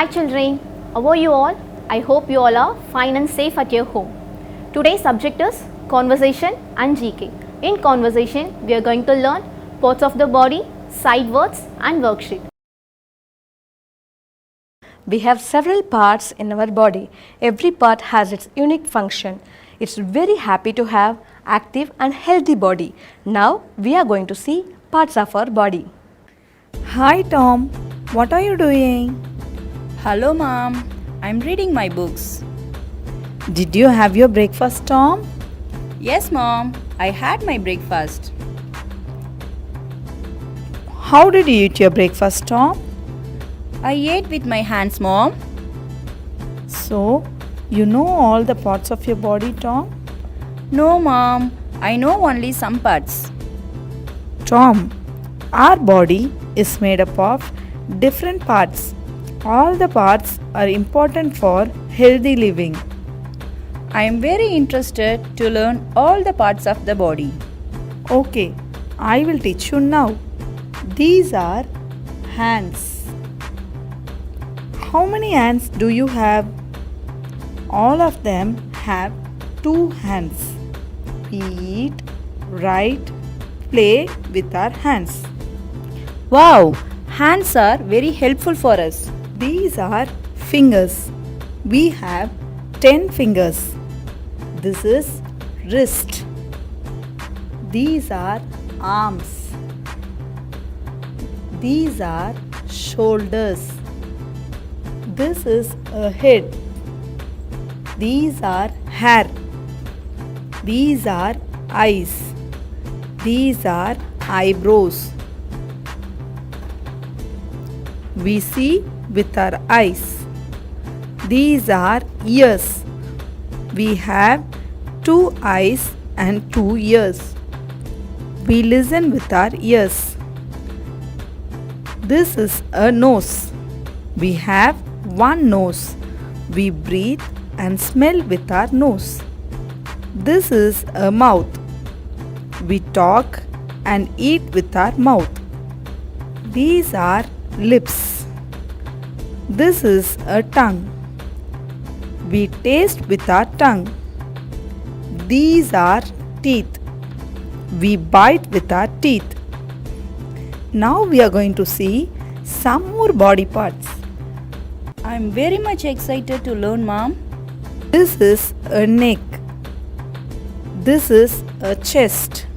Hi children, how are you all? I hope you all are fine and safe at your home. Today's subject is conversation and GK. In conversation, we are going to learn parts of the body, side words and worksheet. We have several parts in our body. Every part has its unique function. It's very happy to have active and healthy body. Now we are going to see parts of our body. Hi Tom, what are you doing? Hello, Mom. I'm reading my books. Did you have your breakfast, Tom? Yes, Mom. I had my breakfast. How did you eat your breakfast, Tom? I ate with my hands, Mom. So, you know all the parts of your body, Tom? No, Mom. I know only some parts. Tom, our body is made up of different parts. All the parts are important for healthy living. I am very interested to learn all the parts of the body. Okay, I will teach you now. These are hands. How many hands do you have? All of them have two hands. We eat, write, play with our hands. Wow! Hands are very helpful for us. These are fingers. We have 10 fingers. This is wrist. These are arms. These are shoulders. This is a head. These are hair. These are eyes. These are eyebrows. We see with our eyes. These are ears. We have 2 eyes and 2 ears. We listen with our ears. This is a nose. We have 1 nose. We breathe and smell with our nose. This is a mouth. We talk and eat with our mouth. These are lips. This is a tongue. We taste with our tongue. These are teeth. We bite with our teeth. Now we are going to see some more body parts. I'm very much excited to learn, Mom. This is a neck. This is a chest.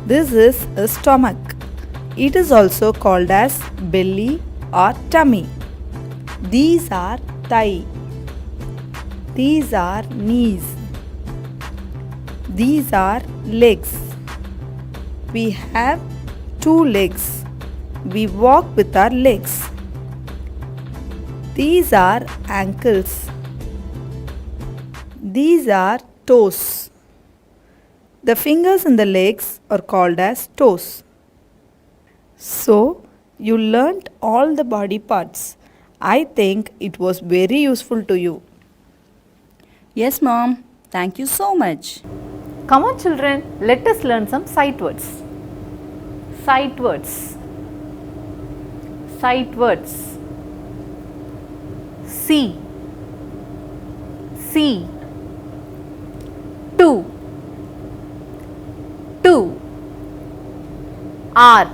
This is a stomach. It is also called as belly or tummy. These are thigh. These are knees. These are legs. We have 2 legs. We walk with our legs. These are ankles. These are toes. The fingers in the legs are called as toes. So, you learnt all the body parts. I think it was very useful to you. Yes, Mom. Thank you so much. Come on children, let us learn some sight words. Sight words. Sight words. See. See. Two. Two. Are.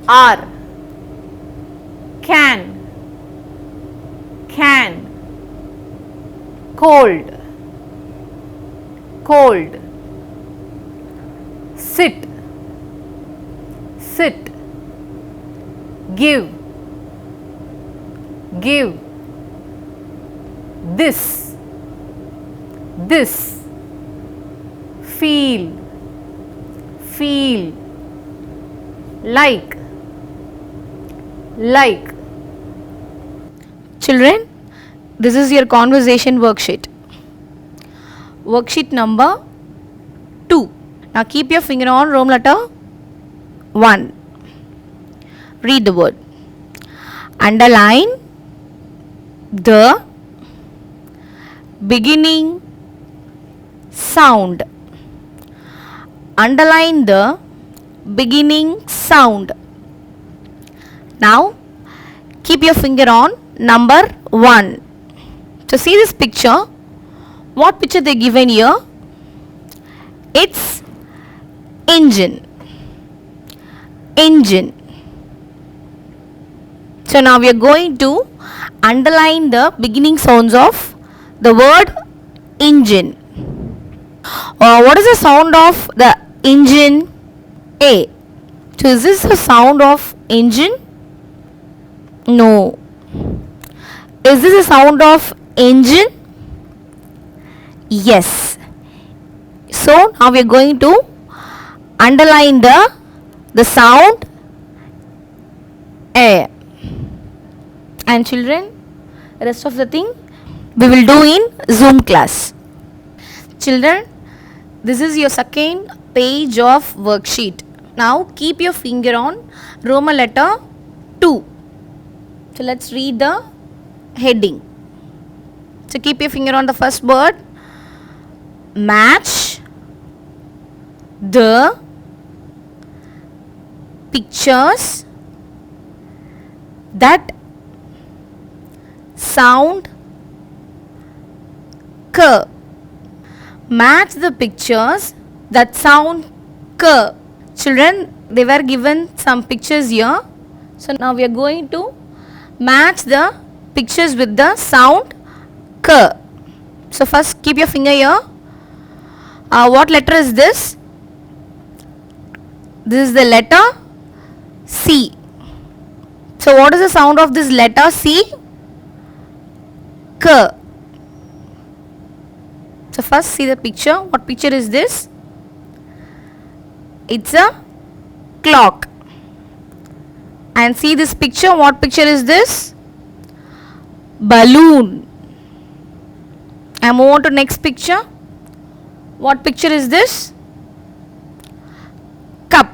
Are. Can. Can. Cold. Cold. Sit. Sit. Give. Give. This. This. Feel. Feel. Like. Like. Children, this is your conversation worksheet. Worksheet number 2. Now keep your finger on room letter 1. Read the word. Underline the beginning sound. Underline the beginning sound. Now keep your finger on number 1. So see this picture. What picture they given here? It's engine. Engine. So now we are going to underline the beginning sounds of the word engine. What is the sound of the engine? A. So is this the sound of engine? No. Is this the sound of engine? Yes. So now we are going to underline the sound A. And children, rest of the thing we will do in Zoom class. Children, this is your second page of worksheet. Now keep your finger on Roman letter 2. So let's read the heading. So keep your finger on the first word. Match the pictures that sound K. Match the pictures that sound K. Children, they were given some pictures here. So now we are going to match the pictures with the sound K. So first keep your finger here. What letter is this? This is the letter C. So what is the sound of this letter C? K. So first see the picture. What picture is this? It's a clock. And see this picture. What picture is this? Balloon. And move on to next picture. What picture is this? Cup.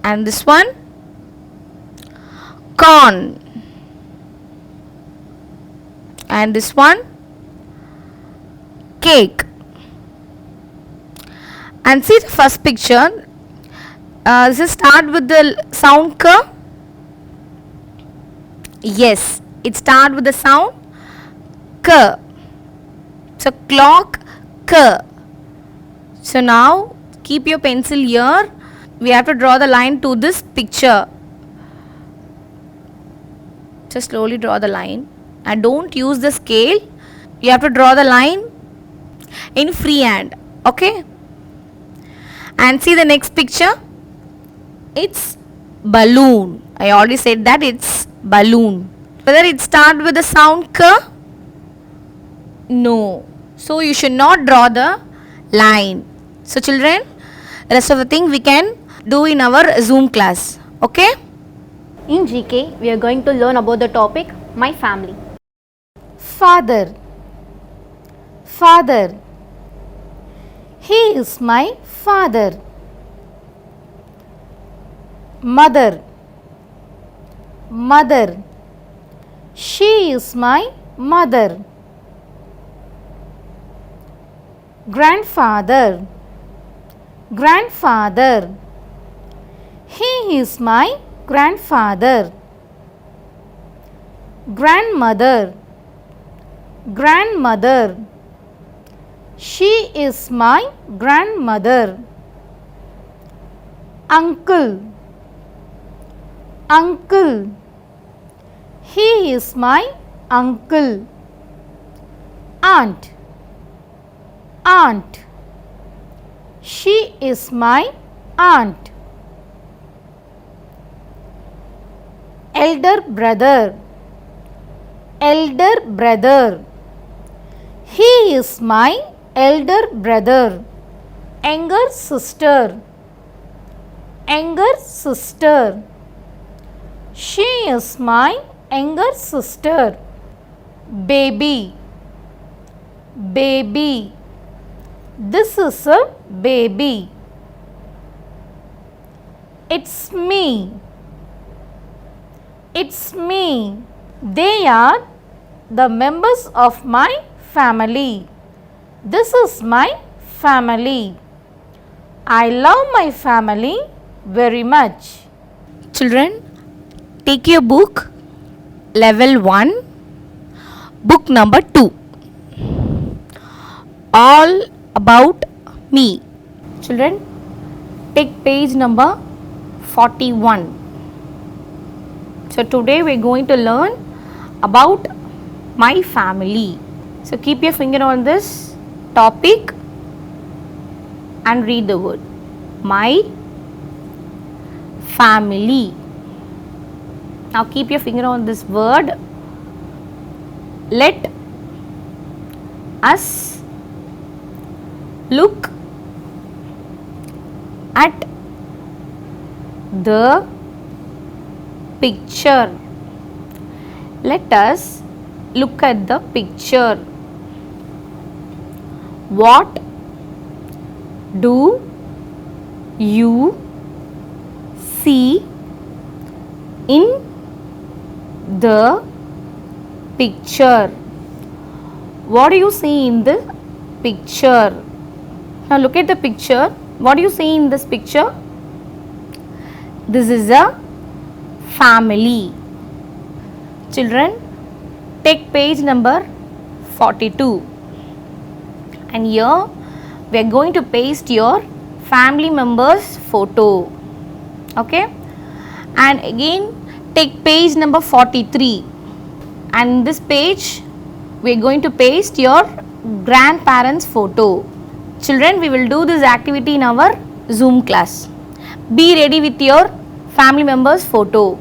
And this one? Corn. And this one? Cake. And see the first picture. Does it start with the sound K? Yes, it starts with the sound K. So clock K. So now keep your pencil here. We have to draw the line to this picture. Just slowly draw the line and don't use the scale. You have to draw the line in free hand. Okay? And see the next picture. It's balloon. I already said that it's balloon. Whether it start with the sound K? No. So you should not draw the line. So children, rest of the thing we can do in our Zoom class. Okay? In GK, we are going to learn about the topic My Family. Father. Father. He is my father. Mother. Mother. She is my mother. Grandfather. Grandfather. He is my grandfather. Grandmother. Grandmother. She is my grandmother. Uncle. Uncle. He is my uncle. Aunt. Aunt. She is my aunt. Elder brother. Elder brother. He is my elder brother. Younger sister. Younger sister. She is my younger sister. Baby. Baby. This is a baby. It's me. It's me. They are the members of my family. This is my family. I love my family very much. Children, take your book, level 1, book number 2. All about me. Children, take page number 41. So today we are going to learn about my family. So keep your finger on this topic and read the word. My family. Now keep your finger on this word. Let us look at the picture. Let us look at the picture. What do you see in the picture? What do you see in the picture? Now look at the picture. What do you see in this picture? This is a family. Children, take page number 42. And here we are going to paste your family members' photo. Okay? And again take page number 43. And in this page we are going to paste your grandparents' photo. Children, we will do this activity in our Zoom class. Be ready with your family members' photo.